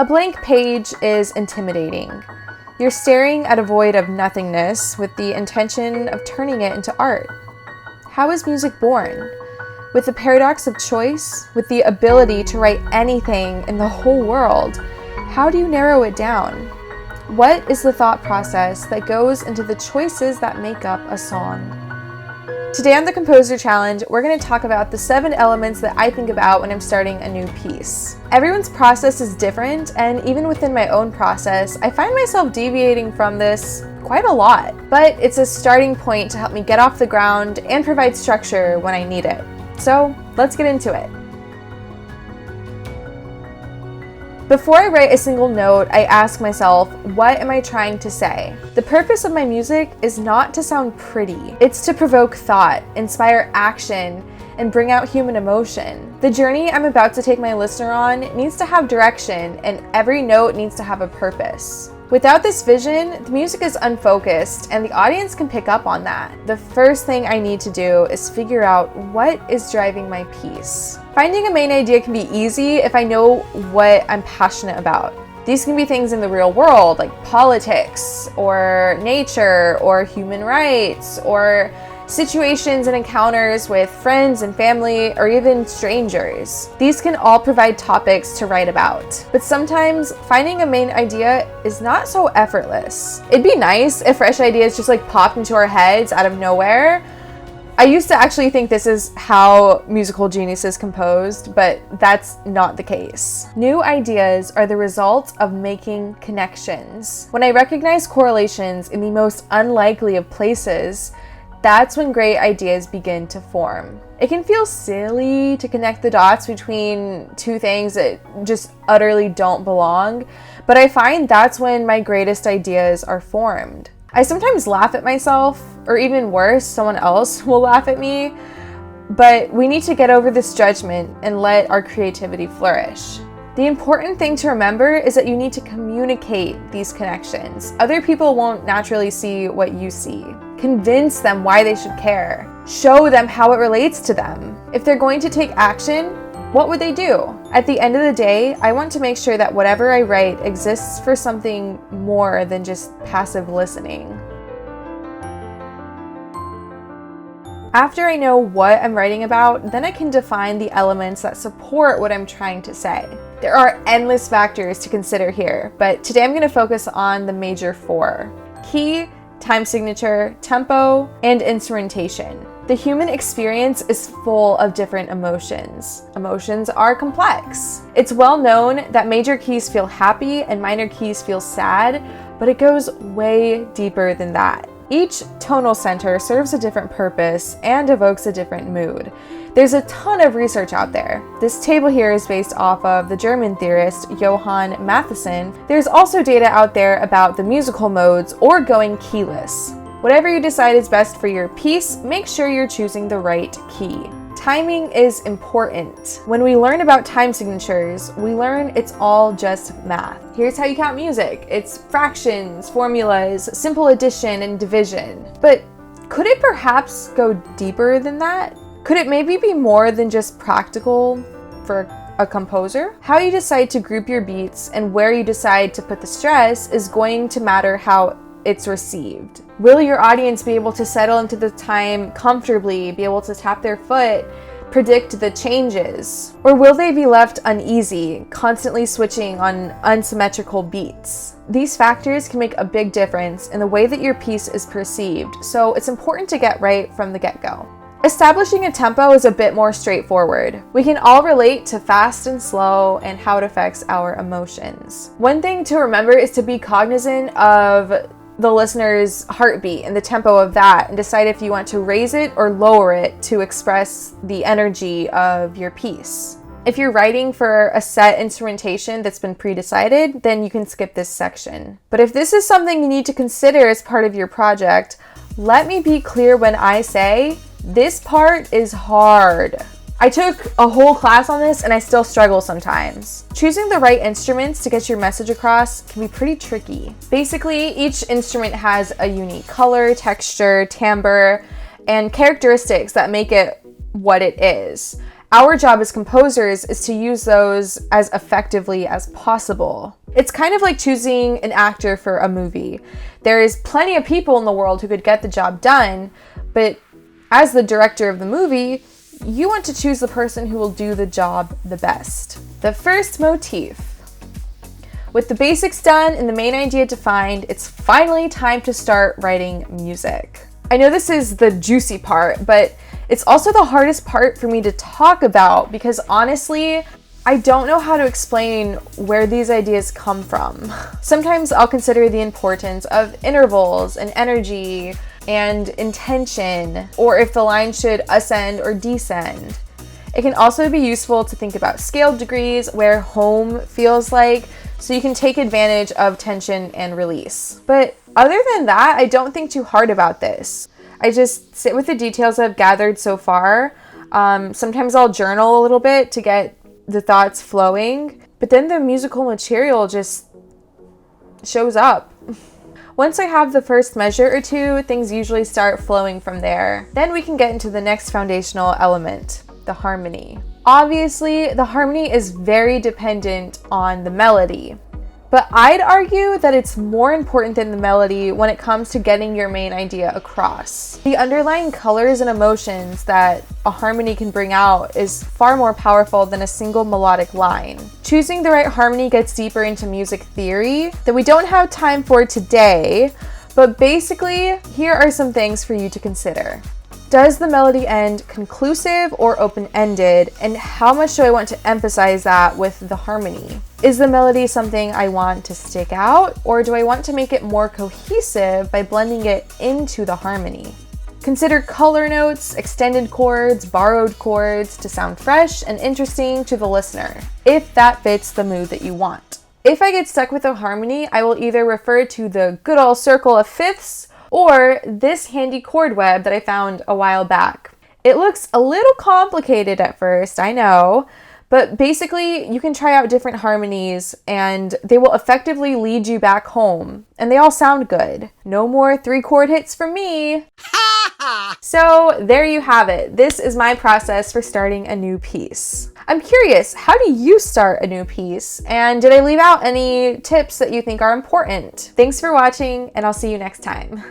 A blank page is intimidating. You're staring at a void of nothingness with the intention of turning it into art. How is music born? With the paradox of choice, with the ability to write anything in the whole world, how do you narrow it down? What is the thought process that goes into the choices that make up a song? Today on the Composer Challenge, we're going to talk about the 7 elements that I think about when I'm starting a new piece. Everyone's process is different, and even within my own process, I find myself deviating from this quite a lot. But it's a starting point to help me get off the ground and provide structure when I need it. So let's get into it. Before I write a single note, I ask myself, what am I trying to say? The purpose of my music is not to sound pretty. It's to provoke thought, inspire action, and bring out human emotion. The journey I'm about to take my listener on needs to have direction, and every note needs to have a purpose. Without this vision, the music is unfocused, and the audience can pick up on that. The first thing I need to do is figure out what is driving my piece. Finding a main idea can be easy if I know what I'm passionate about. These can be things in the real world, like politics, or nature, or human rights, or situations and encounters with friends and family, or even strangers. These can all provide topics to write about. But sometimes finding a main idea is not so effortless. It'd be nice if fresh ideas just popped into our heads out of nowhere. I used to actually think this is how musical genius is composed, but that's not the case. New ideas are the result of making connections. When I recognize correlations in the most unlikely of places, that's when great ideas begin to form. It can feel silly to connect the dots between two things that just utterly don't belong, but I find that's when my greatest ideas are formed. I sometimes laugh at myself, or even worse, someone else will laugh at me, but we need to get over this judgment and let our creativity flourish. The important thing to remember is that you need to communicate these connections. Other people won't naturally see what you see. Convince them why they should care. Show them how it relates to them. If they're going to take action, what would they do? At the end of the day, I want to make sure that whatever I write exists for something more than just passive listening. After I know what I'm writing about, then I can define the elements that support what I'm trying to say. There are endless factors to consider here, but today I'm going to focus on the major 4: key, time signature, tempo, and instrumentation. The human experience is full of different emotions. Emotions are complex. It's well known that major keys feel happy and minor keys feel sad, but it goes way deeper than that. Each tonal center serves a different purpose and evokes a different mood. There's a ton of research out there. This table here is based off of the German theorist Johann Mattheson. There's also data out there about the musical modes or going keyless. Whatever you decide is best for your piece, make sure you're choosing the right key. Timing is important. When we learn about time signatures, we learn it's all just math. Here's how you count music. It's fractions, formulas, simple addition and division. But could it perhaps go deeper than that? Could it maybe be more than just practical for a composer? How you decide to group your beats and where you decide to put the stress is going to matter how it's received. Will your audience be able to settle into the time comfortably, be able to tap their foot, predict the changes? Or will they be left uneasy, constantly switching on unsymmetrical beats? These factors can make a big difference in the way that your piece is perceived, so it's important to get right from the get-go. Establishing a tempo is a bit more straightforward. We can all relate to fast and slow and how it affects our emotions. One thing to remember is to be cognizant of the listener's heartbeat and the tempo of that, and decide if you want to raise it or lower it to express the energy of your piece. If you're writing for a set instrumentation that's been pre-decided, then you can skip this section. But if this is something you need to consider as part of your project, let me be clear when I say, this part is hard. I took a whole class on this and I still struggle sometimes. Choosing the right instruments to get your message across can be pretty tricky. Basically, each instrument has a unique color, texture, timbre, and characteristics that make it what it is. Our job as composers is to use those as effectively as possible. It's kind of like choosing an actor for a movie. There is plenty of people in the world who could get the job done, but as the director of the movie, you want to choose the person who will do the job the best. The first motif. With the basics done and the main idea defined, it's finally time to start writing music. I know this is the juicy part, but it's also the hardest part for me to talk about because honestly, I don't know how to explain where these ideas come from. Sometimes I'll consider the importance of intervals and energy and intention, or if the line should ascend or descend. It can also be useful to think about scale degrees, where home feels like, so you can take advantage of tension and release. But other than that, I don't think too hard about this. I just sit with the details I've gathered so far. Sometimes I'll journal a little bit to get the thoughts flowing, but then the musical material just shows up. Once I have the first measure or two, things usually start flowing from there. Then we can get into the next foundational element, the harmony. Obviously, the harmony is very dependent on the melody, but I'd argue that it's more important than the melody when it comes to getting your main idea across. The underlying colors and emotions that a harmony can bring out is far more powerful than a single melodic line. Choosing the right harmony gets deeper into music theory that we don't have time for today, but basically, here are some things for you to consider. Does the melody end conclusive or open-ended, and how much do I want to emphasize that with the harmony? Is the melody something I want to stick out, or do I want to make it more cohesive by blending it into the harmony? Consider color notes, extended chords, borrowed chords to sound fresh and interesting to the listener, if that fits the mood that you want. If I get stuck with a harmony, I will either refer to the good old circle of fifths or this handy chord web that I found a while back. It looks a little complicated at first, I know, but basically you can try out different harmonies and they will effectively lead you back home, and they all sound good. No more 3-chord hits for me. So there you have it. This is my process for starting a new piece. I'm curious, how do you start a new piece? And did I leave out any tips that you think are important? Thanks for watching, and I'll see you next time.